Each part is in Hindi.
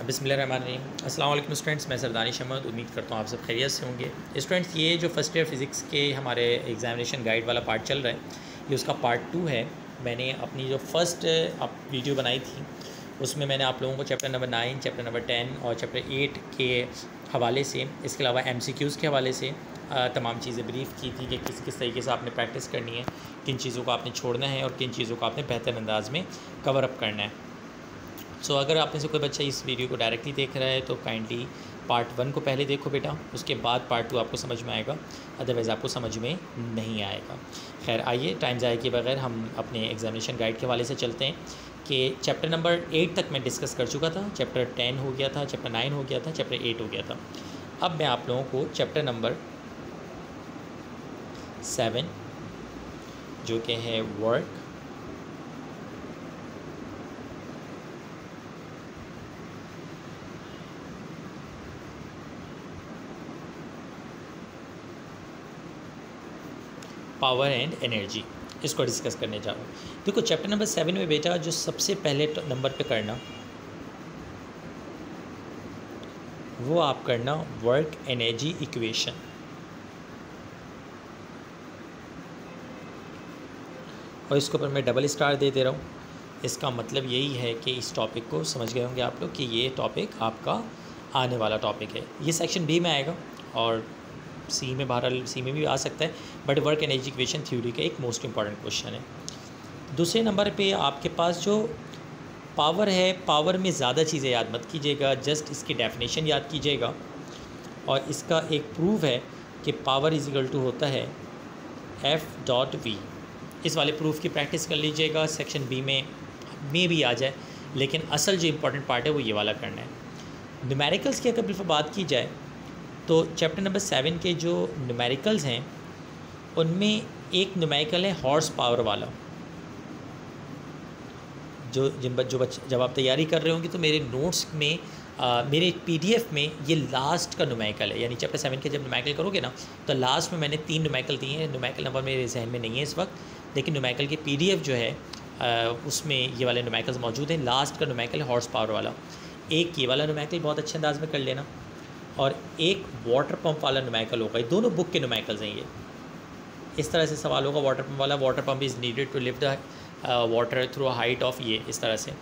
बिस्मिल्लाहिर्रहमानिर्रहीम। अस्सलाम वालेकुम स्टूडेंट्स, मैं सरदानिश अहमद। उम्मीद करता हूँ आप सब खैरियत से होंगे। स्टूडेंट्स, ये जो फर्स्ट ईयर फ़िज़िक्स के हमारे एग्ज़ामिनेशन गाइड वाला पार्ट चल रहा है, ये उसका पार्ट 2 है। मैंने अपनी जो फर्स्ट वीडियो बनाई थी उसमें मैंने आप लोगों को चैप्टर नंबर 9, चैप्टर नंबर 10 और चैप्टर 8 के हवाले से, इसके अलावा MCQs के हवाले से तमाम चीज़ें ब्रीफ़ की थी कि किस तरीके से आपने प्रैक्टिस करनी है, किन चीज़ों को आपने छोड़ना है और किन चीज़ों को आपने बेहतर अंदाज में कवर अप करना है। सो अगर आप में से कोई बच्चा इस वीडियो को डायरेक्टली देख रहा है तो काइंडली पार्ट 1 को पहले देखो बेटा, उसके बाद पार्ट 2 आपको समझ में आएगा, अदरवाइज़ आपको समझ में नहीं आएगा। खैर आइए, टाइम ज़ाया किए बगैर हम अपने एग्जामिनेशन गाइड के हवाले से चलते हैं कि चैप्टर नंबर 8 तक मैं डिस्कस कर चुका था, चैप्टर 10 हो गया था, चैप्टर 9 हो गया था, चैप्टर 8 हो गया था। अब मैं आप लोगों को चैप्टर नंबर 7 जो कि है वर्क, पावर एंड एनर्जी, इसको डिस्कस करने जा रहा हूँ। देखो चैप्टर नंबर 7 में बेटा जो सबसे पहले नंबर पे करना वो आप करना वर्क एनर्जी इक्वेशन। और इसके ऊपर मैं डबल स्टार दे दे रहा हूँ। इसका मतलब यही है कि इस टॉपिक को समझ गए होंगे आप लोग कि ये टॉपिक आपका आने वाला टॉपिक है। ये सेक्शन बी में आएगा और सी में, बहरहाल सी में भी आ सकता है, but work energy equation theory का एक मोस्ट इंपॉर्टेंट क्वेश्चन है। दूसरे नंबर पे आपके पास जो पावर है, पावर में ज़्यादा चीज़ें याद मत कीजिएगा, जस्ट इसकी डेफिनेशन याद कीजिएगा। और इसका एक प्रूफ है कि पावर इज इक्वल टू होता है F.V। इस वाले प्रूफ की प्रैक्टिस कर लीजिएगा, सेक्शन बी में भी आ जाए, लेकिन असल जो इम्पोर्टेंट पार्ट है वो ये वाला करना है। न्यूमेरिकल्स की अगर बात की जाए तो चैप्टर नंबर 7 के जो न्यूमेरिकल्स हैं उनमें एक न्यूमेरिकल है हॉर्स पावर वाला। जब आप तैयारी कर रहे होंगे तो मेरे नोट्स में मेरे PDF में ये लास्ट का न्यूमेरिकल है, यानी चैप्टर 7 के जब न्यूमेरिकल करोगे ना तो लास्ट में मैंने 3 न्यूमेरिकल दिए हैं। न्यूमेरिकल नंबर मेरे जहन में नहीं है इस वक्त, लेकिन न्यूमेरिकल की PDF जो है उसमें ये वाले न्यूमेरिकल्स मौजूद हैं। लास्ट का न्यूमेरिकल है हॉर्स पावर वाला। एक ये वाला न्यूमेरिकल बहुत अच्छे अंदाज में कर लेना, और एक वाटर पंप वाला न्यूमेरिकल होगा। ये दोनों बुक के न्यूमेरिकल्स हैं। ये इस तरह से सवाल होगा, वाटर पंप वाला, water pump is needed to lift the water through a height of, ये इस तरह से।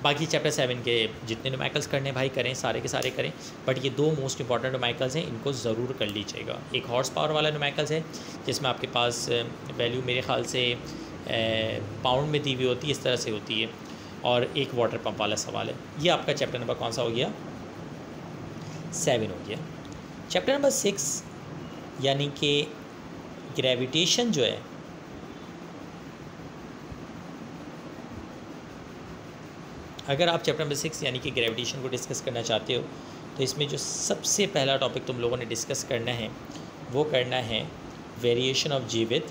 बाकी चैप्टर 7 के जितने न्यूमेरिकल्स करने भाई करें, सारे के सारे करें, बट ये 2 मोस्ट इंपॉर्टेंट न्यूमेरिकल्स हैं, इनको ज़रूर कर लीजिएगा। एक हॉर्स पावर वाला न्यूमेरिकल्स है जिसमें आपके पास वैल्यू मेरे ख्याल से पाउंड में दी हुई होती है, इस तरह से होती है, और एक वाटर पंप वाला सवाल है। ये आपका चैप्टर नंबर कौन सा हो गया? 7 हो गया। चैप्टर नंबर 6 यानी कि ग्रेविटेशन जो है, अगर आप चैप्टर नंबर 6 यानी कि ग्रेविटेशन को डिस्कस करना चाहते हो तो इसमें जो सबसे पहला टॉपिक तुम लोगों ने डिस्कस करना है वो करना है variation of g with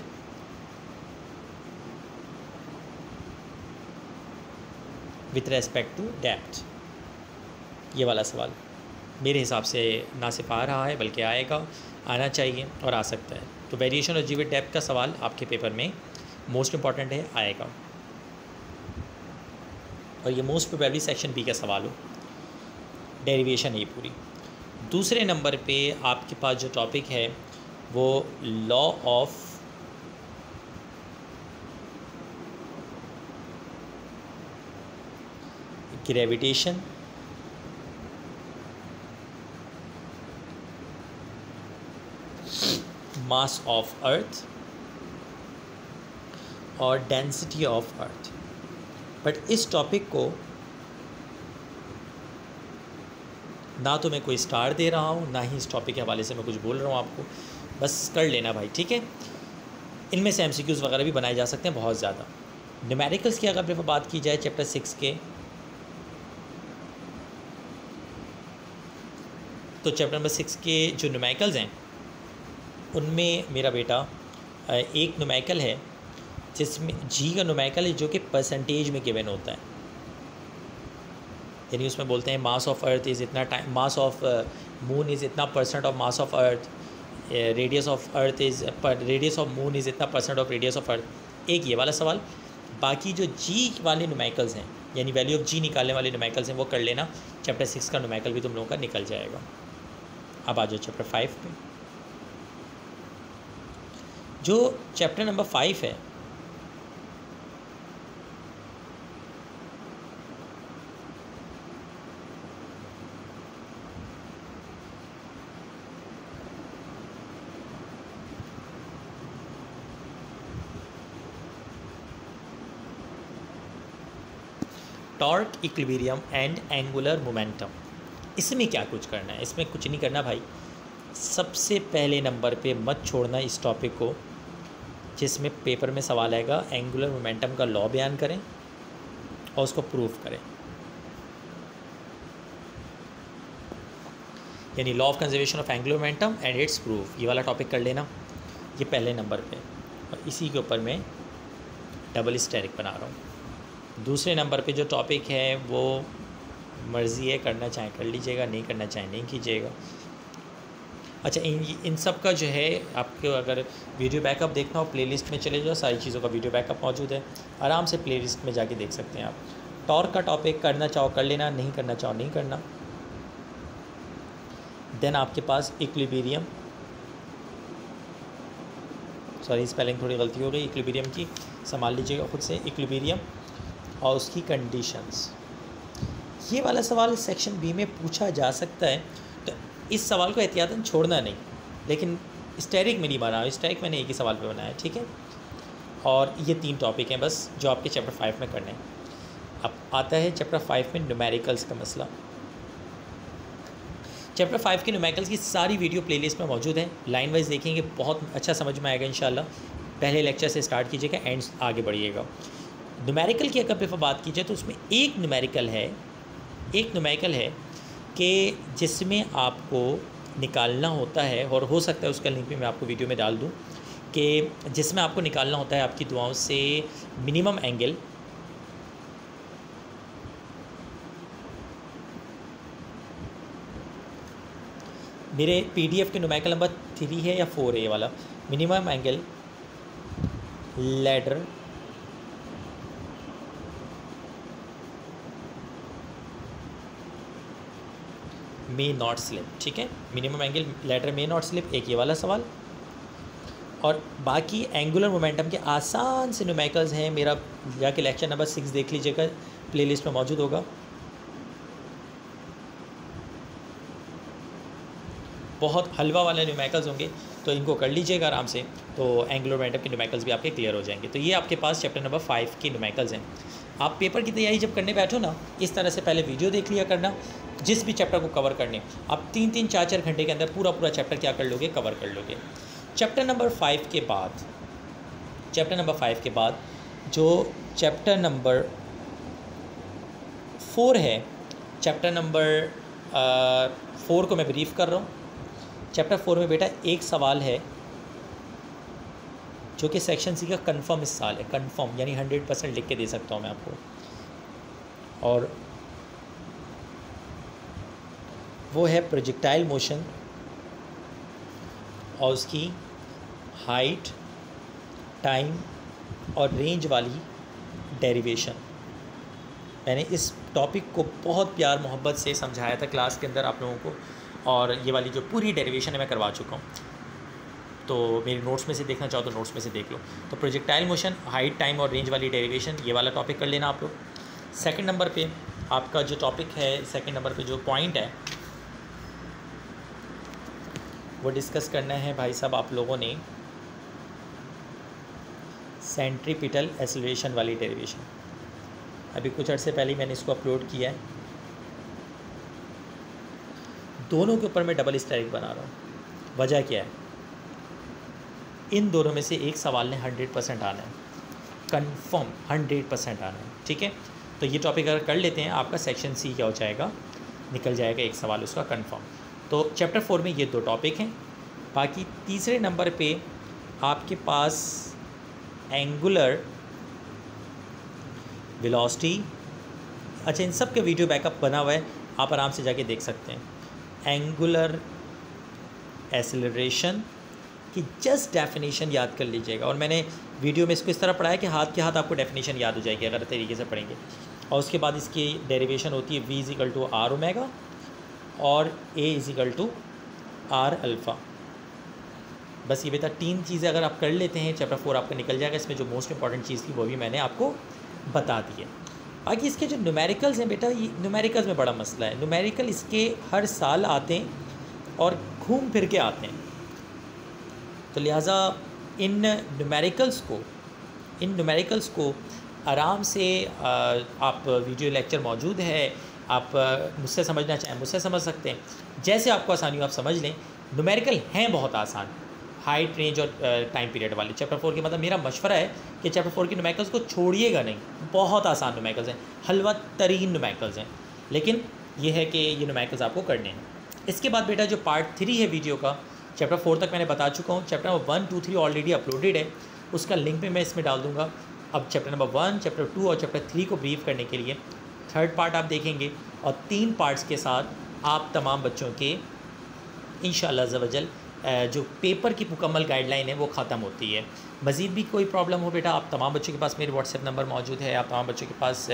respect to depth. ये वाला सवाल मेरे हिसाब से ना सिर्फ आ रहा है बल्कि आएगा, आना चाहिए और आ सकता है। तो variation of g with depth का सवाल आपके पेपर में मोस्ट इंपॉर्टेंट है, आएगा, और ये मोस्ट प्रोबेबली सेक्शन बी का सवाल हो। डेरिवेशन है ये पूरी। दूसरे नंबर पे आपके पास जो टॉपिक है वो law of gravitation, mass of earth और डेंसिटी ऑफ अर्थ। बट इस टॉपिक को ना तो मैं कोई स्टार दे रहा हूँ, ना ही इस टॉपिक के हवाले से मैं कुछ बोल रहा हूँ आपको, बस कर लेना भाई, ठीक है। इनमें से MCQs वगैरह भी बनाए जा सकते हैं बहुत ज़्यादा। न्यूमेरिकल्स की अगर बात की जाए चैप्टर 6 के, तो चैप्टर नंबर 6 के जो न्यूमेरिकल्स हैं उनमें मेरा बेटा एक न्यूमेरिकल है जिसमें जी का न्यूमेरिकल है जो कि परसेंटेज में गिवन होता है, यानी उसमें बोलते हैं मास ऑफ अर्थ इज़ इतना time, mass of moon is इतना % of mass of earth, radius of earth is radius of moon is इतना % ऑफ रेडियस ऑफ अर्थ। एक ये वाला सवाल। बाकी जो जी वाले न्यूमेरिकल्स हैं यानी वैल्यू ऑफ जी निकालने वाले न्यूमेरिकल्स हैं वो कर लेना। चैप्टर 6 का न्यूमेरिकल भी तुम लोगों का निकल जाएगा। अब आ जाओ चैप्टर 5 पे। जो चैप्टर नंबर 5 है torque, equilibrium and angular momentum, इसमें क्या कुछ करना है? इसमें कुछ नहीं करना भाई। सबसे पहले नंबर पे मत छोड़ना इस टॉपिक को, जिसमें पेपर में सवाल आएगा एंगुलर मोमेंटम का लॉ बयान करें और उसको प्रूव करें, यानी law of conservation of angular momentum and it's proof. ये वाला टॉपिक कर लेना, ये पहले नंबर पे। और इसी के ऊपर मैं डबल स्टेरिक बना रहा हूँ। दूसरे नंबर पे जो टॉपिक है वो मर्ज़ी है, करना चाहे कर लीजिएगा, नहीं करना चाहे नहीं कीजिएगा। अच्छा, इन सब का जो है आपको अगर वीडियो बैकअप देखना हो प्लेलिस्ट में चले जाओ, सारी चीज़ों का वीडियो बैकअप मौजूद है, आराम से प्लेलिस्ट में जाके देख सकते हैं आप। टॉर्क का टॉपिक करना चाहो कर लेना, नहीं करना चाहो नहीं करना। देन आपके पास इक्विलिब्रियम, सॉरी स्पेलिंग थोड़ी गलती हो गई, इक्विलिब्रियम की संभाल लीजिएगा खुद से। इक्विलिब्रियम और उसकी कंडीशंस, ये वाला सवाल सेक्शन बी में पूछा जा सकता है, तो इस सवाल को एहतियातन छोड़ना नहीं। लेकिन स्टेरिक में नहीं बनाया, स्टेरिक मैंने एक ही सवाल पे बनाया है, ठीक है। और ये 3 टॉपिक हैं बस जो आपके चैप्टर 5 में करने हैं। अब आता है चैप्टर 5 में न्यूमेरिकल्स का मसला। चैप्टर 5 के न्यूमेरिकल्स की सारी वीडियो प्लेलिस्ट में मौजूद है, लाइन वाइज देखेंगे, बहुत अच्छा समझ में आएगा इंशाल्लाह। पहले लेक्चर से स्टार्ट कीजिएगा, एंड आगे बढ़िएगा। न्यूमेरिकल की अगर बात कीजिए तो उसमें एक न्यूमेरिकल है कि जिसमें आपको निकालना होता है, और हो सकता है उसका लिंक भी मैं आपको वीडियो में डाल दूं, कि जिसमें आपको निकालना होता है आपकी दुआओं से मिनिमम एंगल मेरे पीडीएफ के न्यूमेरिकल नंबर 3 है या 4 है ये वाला। Minimum angle ladder may not slip, ठीक है। Minimum angle ladder may not slip, एक ये वाला सवाल। और बाकी एंगुलर मोमेंटम के आसान से न्यूमेरिकल्स हैं, मेरा जाके लेक्चर नंबर 6 देख लीजिएगा, प्लेलिस्ट में मौजूद होगा। बहुत हलवा वाले न्यूमेरिकल्स होंगे, तो इनको कर लीजिएगा आराम से, तो एंगुलर मोमेंटम के न्यूमेरिकल्स भी आपके क्लियर हो जाएंगे। तो ये आपके पास चैप्टर नंबर 5 के न्यूमेरिकल्स हैं। आप पेपर की तैयारी जब करने बैठो ना, इस तरह से पहले वीडियो देख लिया करना, जिस भी चैप्टर को कवर करने आप 3-3, 4-4 घंटे के अंदर पूरा चैप्टर क्या कर लोगे, कवर कर लोगे। चैप्टर नंबर 5 के बाद जो चैप्टर नंबर 4 है, चैप्टर नंबर 4 को मैं ब्रीफ कर रहा हूँ। चैप्टर 4 में बेटा एक सवाल है जो कि सेक्शन सी का कंफर्म इस साल है, कंफर्म यानी 100% लिख के दे सकता हूँ मैं आपको। और वो है प्रोजेक्टाइल मोशन और उसकी हाइट, टाइम और रेंज वाली डेरिवेशन। मैंने इस टॉपिक को बहुत प्यार मोहब्बत से समझाया था क्लास के अंदर आप लोगों को, और ये वाली जो पूरी डेरिवेशन है मैं करवा चुका हूँ। तो मेरे नोट्स में से देखना चाहो तो नोट्स में से देख लो। तो प्रोजेक्टाइल मोशन, हाइट, टाइम और रेंज वाली डेरिवेशन, ये वाला टॉपिक कर लेना आप लोग। सेकंड नंबर पे आपका जो टॉपिक है, सेकंड नंबर पे जो पॉइंट है वो डिस्कस करना है भाई साहब आप लोगों ने, सेंट्रीपिटल एक्सेलरेशन वाली डेरिवेशन। अभी कुछ अर्से पहले मैंने इसको अपलोड किया है। दोनों के ऊपर मैं डबल स्टेरिक बना रहा हूँ। वजह क्या है? इन दोनों में से एक सवाल ने 100% आना है, कंफर्म 100% आना है, ठीक है। तो ये टॉपिक अगर कर लेते हैं, आपका सेक्शन सी क्या हो जाएगा, निकल जाएगा एक सवाल उसका कंफर्म। तो चैप्टर 4 में ये 2 टॉपिक हैं। बाकी तीसरे नंबर पे आपके पास एंगुलर वेलोसिटी, अच्छा इन सब के वीडियो बैकअप बना हुआ है, आप आराम से जाके देख सकते हैं। एंगुलर एक्सेलरेशन की जस्ट डेफिनेशन याद कर लीजिएगा, और मैंने वीडियो में इसको इस तरह पढ़ाया कि हाथ के हाथ आपको डेफिनेशन याद हो जाएगी अगर तरीके से पढ़ेंगे। और उसके बाद इसकी डेरिवेशन होती है v is equal to r omega और a is equal to r alpha. बस ये बेटा 3 चीज़ें अगर आप कर लेते हैं चैप्टर 4 आपका निकल जाएगा। इसमें जो मोस्ट इंपॉर्टेंट चीज़ थी वो भी मैंने आपको बता दी है। बाकी इसके जो न्यूमेरिकल्स हैं बेटा, ये न्यूमेरिकल्स में बड़ा मसला है। न्यूमेरिकल इसके हर साल आते हैं और घूम फिर के आते हैं, तो लिहाजा इन न्यूमेरिकल्स को आराम से आप वीडियो लेक्चर मौजूद है, आप मुझसे समझना चाहें मुझसे समझ सकते हैं, जैसे आपको आसानी हो आप समझ लें। न्यूमेरिकल हैं बहुत आसान, हाइट, रेंज और टाइम पीरियड वाले। चैप्टर 4 के मतलब मेरा मशवरा है कि चैप्टर 4 की न्यूमेरिकल्स को छोड़िएगा नहीं, बहुत आसान न्यूमेरिकल्स हैं, हलवा तरीन न्यूमेरिकल्स हैं, लेकिन ये है कि ये न्यूमेरिकल्स आपको करने हैं। इसके बाद बेटा जो पार्ट 3 है वीडियो का, चैप्टर 4 तक मैंने बता चुका हूँ। चैप्टर नंबर 1, 2, 3 ऑलरेडी अपलोडेड है, उसका लिंक भी मैं इसमें डाल दूँगा। अब चैप्टर नंबर 1, चैप्टर 2 और चैप्टर 3 को ब्रीफ करने के लिए 3rd पार्ट आप देखेंगे, और 3 पार्ट्स के साथ आप तमाम बच्चों के इंशाअल्लाह अज़्ज़ा वजल जो पेपर की मुकम्मल गाइडलाइन है वो ख़त्म होती है। मज़ीद भी कोई प्रॉब्लम हो बेटा, आप तमाम बच्चों के पास मेरे व्हाट्सएप नंबर मौजूद है, आप तमाम बच्चों के पास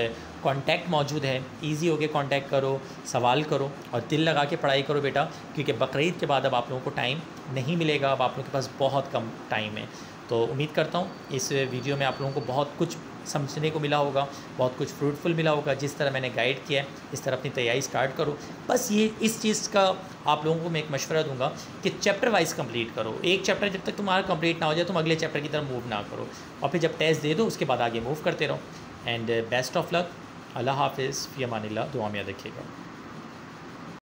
कांटेक्ट मौजूद है, इजी हो के कांटेक्ट करो, सवाल करो और दिल लगा के पढ़ाई करो बेटा, क्योंकि बकरीद के बाद अब आप लोगों को टाइम नहीं मिलेगा, अब आप लोगों के पास बहुत कम टाइम है। तो उम्मीद करता हूँ इस वीडियो में आप लोगों को बहुत कुछ समझने को मिला होगा, बहुत कुछ फ्रूटफुल मिला होगा। जिस तरह मैंने गाइड किया है इस तरह अपनी तैयारी स्टार्ट करो। बस ये इस चीज़ का आप लोगों को मैं एक मशवरा दूंगा कि चैप्टर वाइज कंप्लीट करो। एक चैप्टर जब तक तुम्हारा कंप्लीट ना हो जाए तुम अगले चैप्टर की तरफ मूव ना करो, और फिर जब टेस्ट दे दो उसके बाद आगे मूव करते रहो। And best of luck. अल्लाह हाफिज़, फ़ी अमानिल्लाह, दुआ में याद रखिएगा।